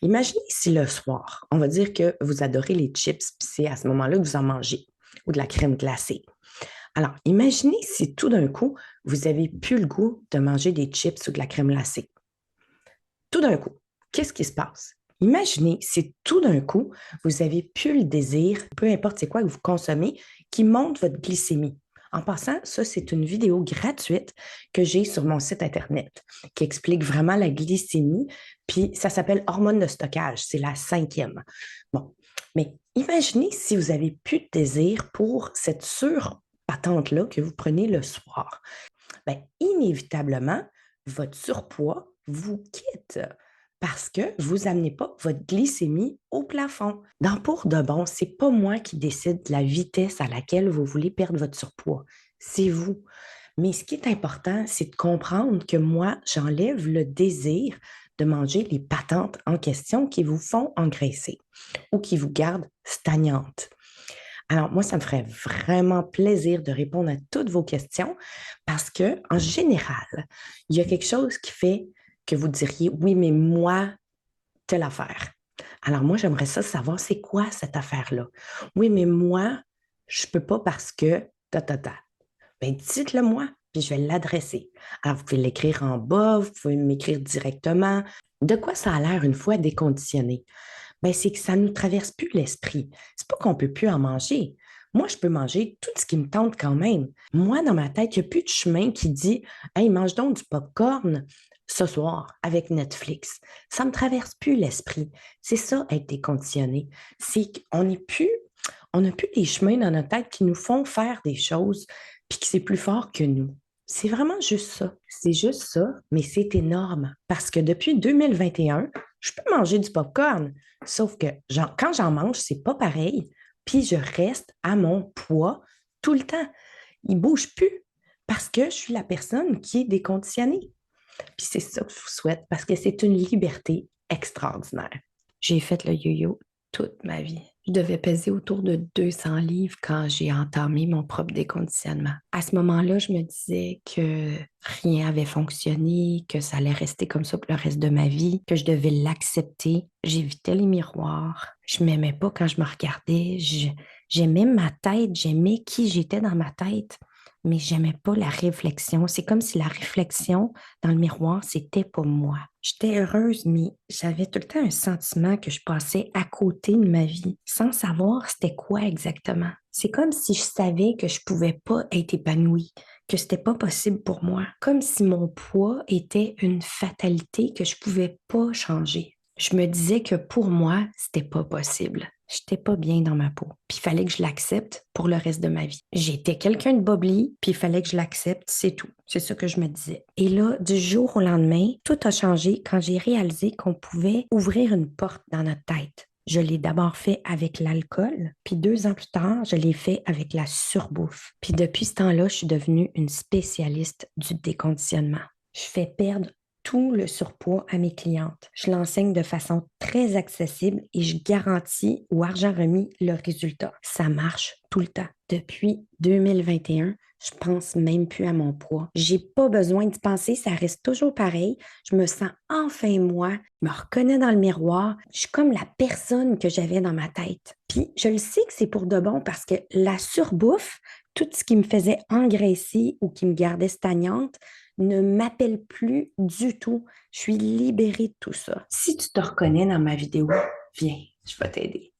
Imaginez si le soir, on va dire que vous adorez les chips, puis c'est à ce moment-là que vous en mangez, ou de la crème glacée. Alors, imaginez si tout d'un coup, vous avez plus le goût de manger des chips ou de la crème glacée. Tout d'un coup, qu'est-ce qui se passe? Imaginez si tout d'un coup, vous avez plus le désir, peu importe c'est quoi que vous consommez, qui monte votre glycémie. En passant, ça, c'est une vidéo gratuite que j'ai sur mon site Internet qui explique vraiment la glycémie, puis ça s'appelle hormone de stockage, c'est la cinquième. Bon, mais imaginez si vous avez plus de désir pour cette surpatente-là que vous prenez le soir. Bien, inévitablement, votre surpoids vous quitte parce que vous amenez pas votre glycémie au plafond. Dans pour de bon, c'est pas moi qui décide de la vitesse à laquelle vous voulez perdre votre surpoids. C'est vous. Mais ce qui est important, c'est de comprendre que moi, j'enlève le désir de manger les patentes en question qui vous font engraisser ou qui vous gardent stagnante. Alors, moi, ça me ferait vraiment plaisir de répondre à toutes vos questions parce que, en général, il y a quelque chose qui fait que vous diriez, oui, mais moi, telle affaire. Alors, moi, j'aimerais ça savoir, c'est quoi cette affaire-là? Oui, mais moi, je peux pas parce que, ta. Ben, dites-le moi, puis je vais l'adresser. Alors, vous pouvez l'écrire en bas, vous pouvez m'écrire directement. De quoi ça a l'air une fois déconditionné? Ben, c'est que ça ne nous traverse plus l'esprit. C'est pas qu'on ne peut plus en manger. Moi, je peux manger tout ce qui me tente quand même. Moi, dans ma tête, il n'y a plus de chemin qui dit Hey, mange donc du popcorn ce soir avec Netflix. Ça ne me traverse plus l'esprit. C'est ça, être déconditionné. C'est qu'on n'est plus, on n'a plus les chemins dans notre tête qui nous font faire des choses puis que c'est plus fort que nous. C'est vraiment juste ça. C'est juste ça, mais c'est énorme parce que depuis 2021, je peux manger du popcorn, sauf que quand j'en mange, c'est pas pareil. Puis je reste à mon poids tout le temps. Il bouge plus parce que je suis la personne qui est déconditionnée. Puis c'est ça que je vous souhaite parce que c'est une liberté extraordinaire. J'ai fait le yo-yo toute ma vie. Je devais peser autour de 200 livres quand j'ai entamé mon propre déconditionnement. À ce moment-là, je me disais que rien avait fonctionné, que ça allait rester comme ça pour le reste de ma vie, que je devais l'accepter. J'évitais les miroirs. Je m'aimais pas quand je me regardais. J'aimais ma tête, j'aimais qui j'étais dans ma tête, mais j'aimais pas la réflexion. C'est comme si la réflexion dans le miroir, c'était pas moi. J'étais heureuse, mais j'avais tout le temps un sentiment que je passais à côté de ma vie, sans savoir c'était quoi exactement. C'est comme si je savais que je pouvais pas être épanouie, que c'était pas possible pour moi, comme si mon poids était une fatalité que je pouvais pas changer. Je me disais que pour moi, c'était pas possible. J'étais pas bien dans ma peau. Puis il fallait que je l'accepte pour le reste de ma vie. J'étais quelqu'un de bobli, puis il fallait que je l'accepte, c'est tout. C'est ça que je me disais. Et là, du jour au lendemain, tout a changé quand j'ai réalisé qu'on pouvait ouvrir une porte dans notre tête. Je l'ai d'abord fait avec l'alcool, puis 2 ans plus tard, je l'ai fait avec la surbouffe. Puis depuis ce temps-là, je suis devenue une spécialiste du déconditionnement. Je fais perdre tout le surpoids à mes clientes. Je l'enseigne de façon très accessible et je garantis au argent remis le résultat. Ça marche tout le temps. Depuis 2021, je pense même plus à mon poids. J'ai pas besoin d'y penser, ça reste toujours pareil. Je me sens enfin moi, je me reconnais dans le miroir. Je suis comme la personne que j'avais dans ma tête. Puis je le sais que c'est pour de bon parce que la surbouffe, tout ce qui me faisait engraisser ou qui me gardait stagnante, ne m'appelle plus du tout. Je suis libérée de tout ça. Si tu te reconnais dans ma vidéo, viens, je vais t'aider.